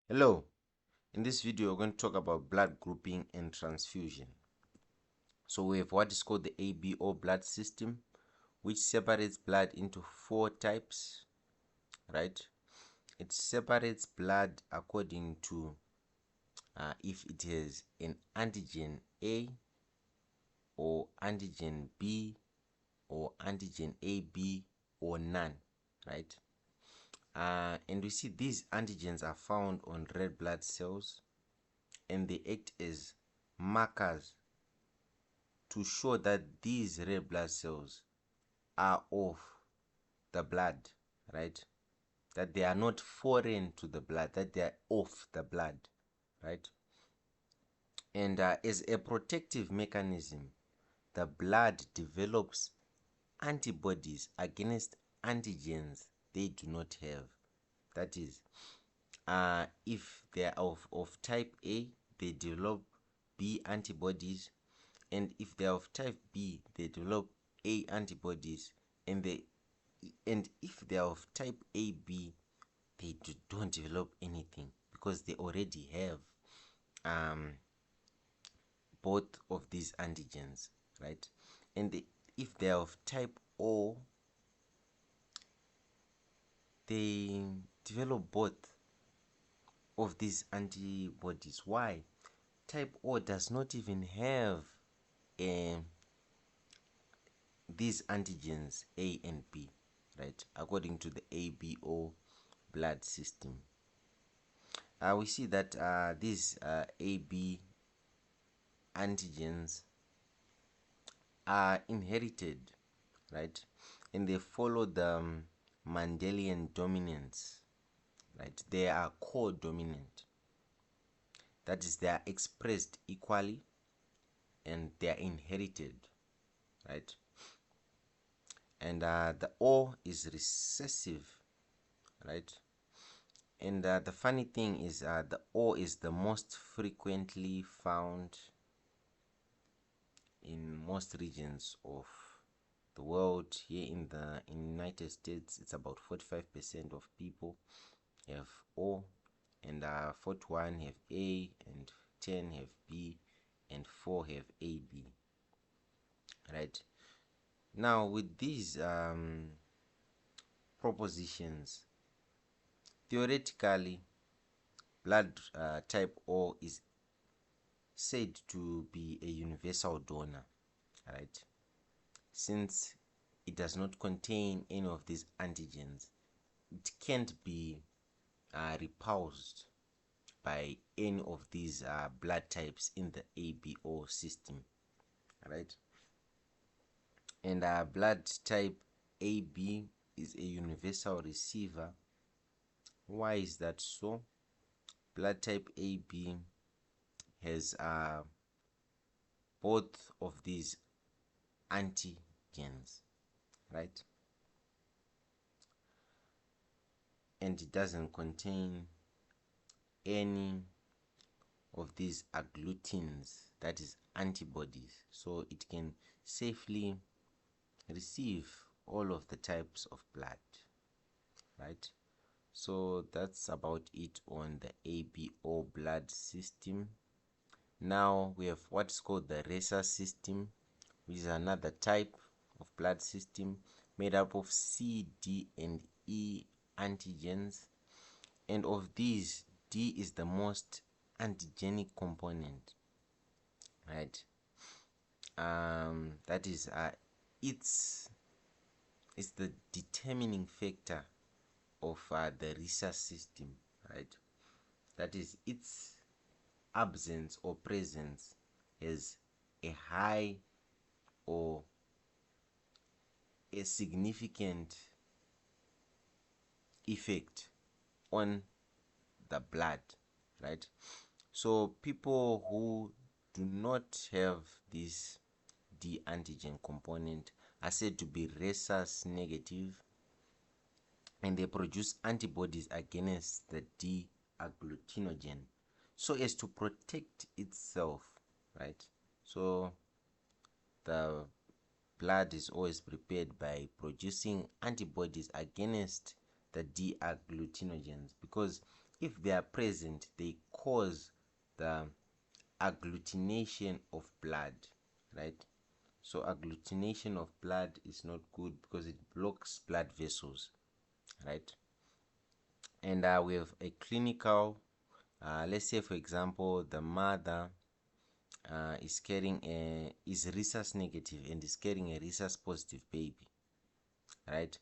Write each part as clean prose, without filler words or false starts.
Hello, in this video we're going to talk about blood grouping and transfusion. So we have what is called the ABO blood system, which separates blood into four types, right? It separates blood according to if it has an antigen A or antigen B or antigen AB or none, right? And we see these antigens are found on red blood cells and they act as markers to show that these red blood cells are of the blood, right? That they are not foreign to the blood, that they are of the blood, right? And as a protective mechanism, the blood develops antibodies against antigens they do not have. That is, if they are of type A, they develop B antibodies, and if they are of type B, they develop A antibodies, and if they are of type AB, they don't develop anything because they already have both of these antigens, right? And if they are of type O, they develop both of these antibodies. Why? Type O does not even have these antigens A and B, right? According to the ABO blood system, we see that these AB antigens are inherited, right? And they follow the Mendelian dominance, right? They are co-dominant. That is, they are expressed equally and they are inherited, right? And the O is recessive, right? And the funny thing is the O is the most frequently found in most regions of the world. Here in the United States, it's about 45% of people have O, and 41 have A, and 10 have B, and 4 have AB, right? Now with these propositions, theoretically blood type O is said to be a universal donor, right? Since it does not contain any of these antigens, it can't be repulsed by any of these blood types in the ABO system, right? And blood type AB is a universal receiver. Why is that so? Blood type AB has both of these antigens, right? And it doesn't contain any of these agglutins, that is antibodies, so it can safely receive all of the types of blood, right? So that's about it on the ABO blood system. Now we have what's called the Rhesus system, which is another type of blood system made up of C, D, and E antigens. And of these, D is the most antigenic component, right? That is, it's the determining factor of the Rhesus system, right? That is, its absence or presence has a high or a significant effect on the blood, right? So people who do not have this D antigen component are said to be Rhesus negative, and they produce antibodies against the D agglutinogen so as to protect itself, right? So the blood is always prepared by producing antibodies against the D agglutinogens, because if they are present, they cause the agglutination of blood, right? So agglutination of blood is not good because it blocks blood vessels, right? And we have a clinical, let's say for example the mother is rhesus negative and is carrying a rhesus positive baby, right?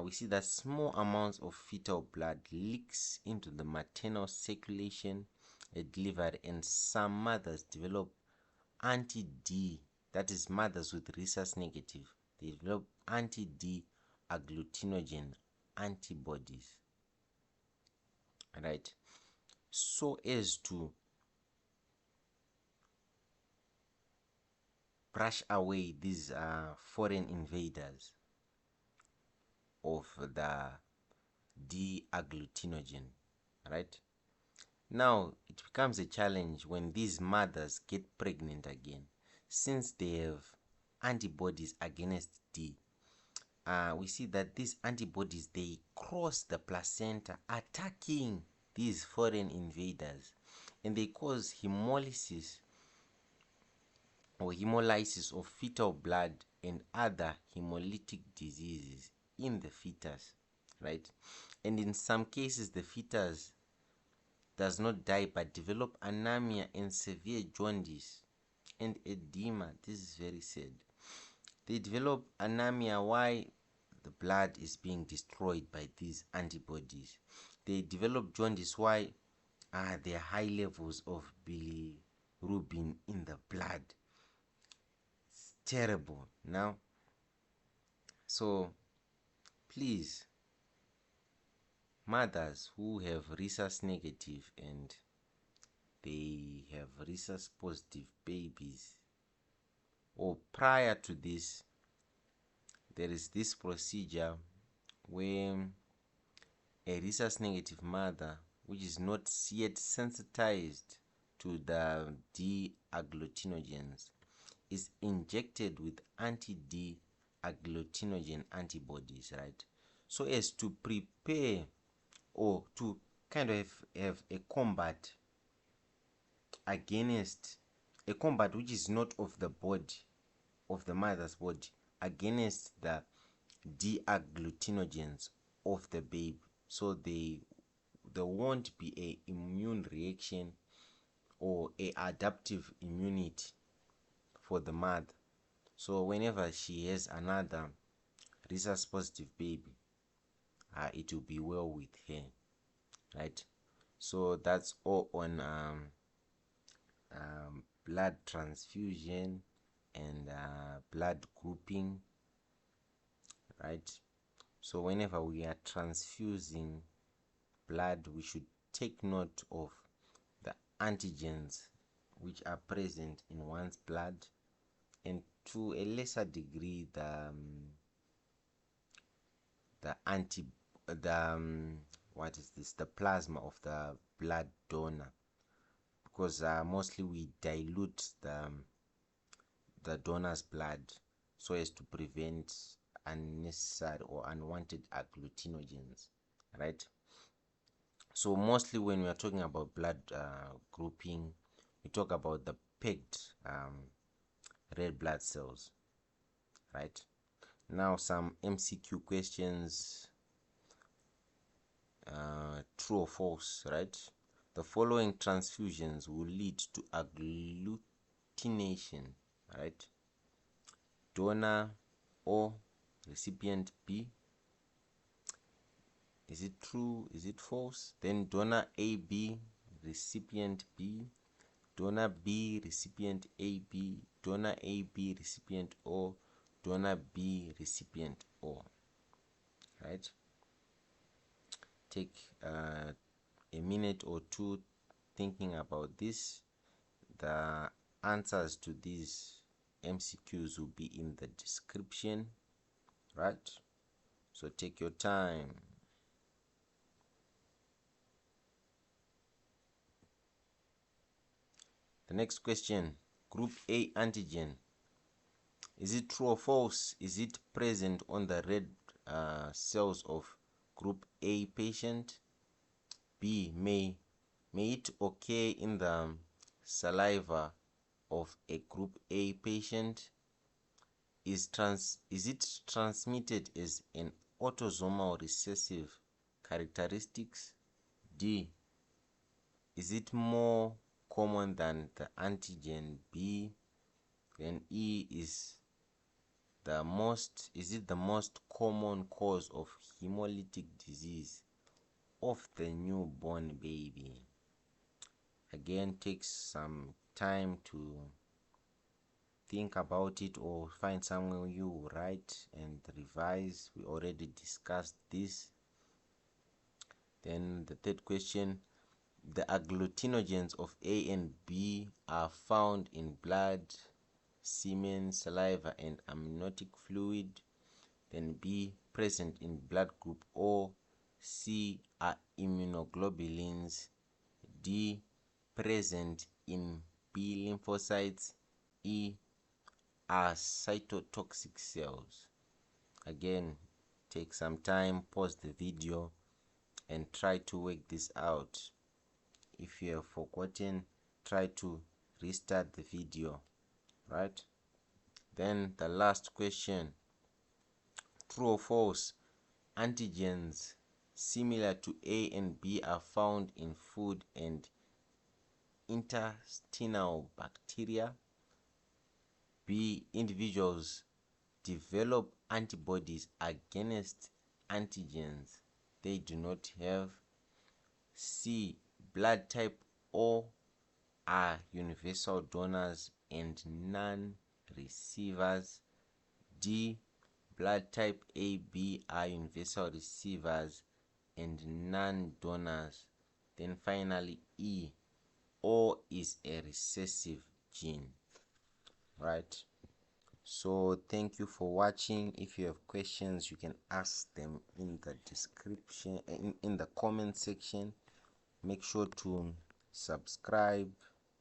We see that small amounts of fetal blood leaks into the maternal circulation at delivery, and some mothers develop anti-D, that is mothers with rhesus negative, they develop anti-D agglutinogen antibodies, right? So as to brush away these foreign invaders of the D agglutinogen, right? Now it becomes a challenge when these mothers get pregnant again, since they have antibodies against D. We see that these antibodies, they cross the placenta, attacking these foreign invaders, and they cause hemolysis or hemolysis of fetal blood and other hemolytic diseases in the fetus, right? And in some cases the fetus does not die but develop anemia and severe jaundice and edema. This is very sad. They develop anemia. Why? The blood is being destroyed by these antibodies. They develop jaundice. Why? There are high levels of bilirubin in the blood. It's terrible. Now, so please, mothers who have rhesus negative and they have rhesus positive babies, or prior to this, there is this procedure where a rhesus negative mother which is not yet sensitized to the D agglutinogens is injected with anti-D agglutinogen antibodies, right? So as to prepare or to kind of have a combat against a combat which is not of the body, of the mother's body, against the D agglutinogens of the baby. So there won't be a immune reaction or a adaptive immunity for the mother. So whenever she has another rhesus positive baby, it will be well with her, right? So that's all on blood transfusion and blood grouping, right? So whenever we are transfusing blood, we should take note of the antigens which are present in one's blood, and to a lesser degree the anti the what is this, the plasma of the blood donor, because mostly we dilute the donor's blood so as to prevent unnecessary or unwanted agglutinogens, right? So mostly when we are talking about blood grouping, we talk about the pegged red blood cells, right? Now some MCQ questions, true or false, right? The following transfusions will lead to agglutination, right? Donor O, recipient B. Is it true? Is it false? Then donor AB, recipient B. Donor B, recipient AB. Donor AB, recipient O. Donor B, recipient O. Right? Take a minute or two thinking about this. The answers to these MCQs will be in the description, right? So take your time. The next question, group A antigen. Is it true or false? Is it present on the red cells of group A patient? B. May it occur in the saliva of a group A patient? Is it transmitted as an autosomal recessive characteristics? D. Is it more common than the antigen B? Then E. Is it the most common cause of hemolytic disease of the newborn baby? Again, takes some time to think about it or find somewhere you write and revise. We already discussed this. Then the third question, the agglutinogens of A and B are found in blood, semen, saliva, and amniotic fluid. Then B, present in blood group O. C, are immunoglobulins. D, present in B lymphocytes. E, are cytotoxic cells. Again, take some time, pause the video and try to work this out. If you have forgotten, try to restart the video, right? Then the last question, true or false, antigens similar to A and B are found in food and intestinal bacteria. B, individuals develop antibodies against antigens they do not have. C, blood type O are universal donors and non-receivers. D, blood type AB are universal receivers and non-donors. Then finally E, O is a recessive gene, right? So thank you for watching. If you have questions, you can ask them in the description, in the comment section. Make sure to subscribe,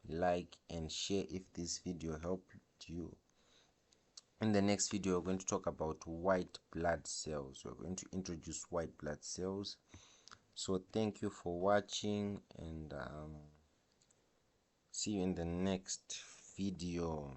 like, and share if this video helped you. In the next video, we're going to talk about white blood cells. We're going to introduce white blood cells. So thank you for watching, and see you in the next video.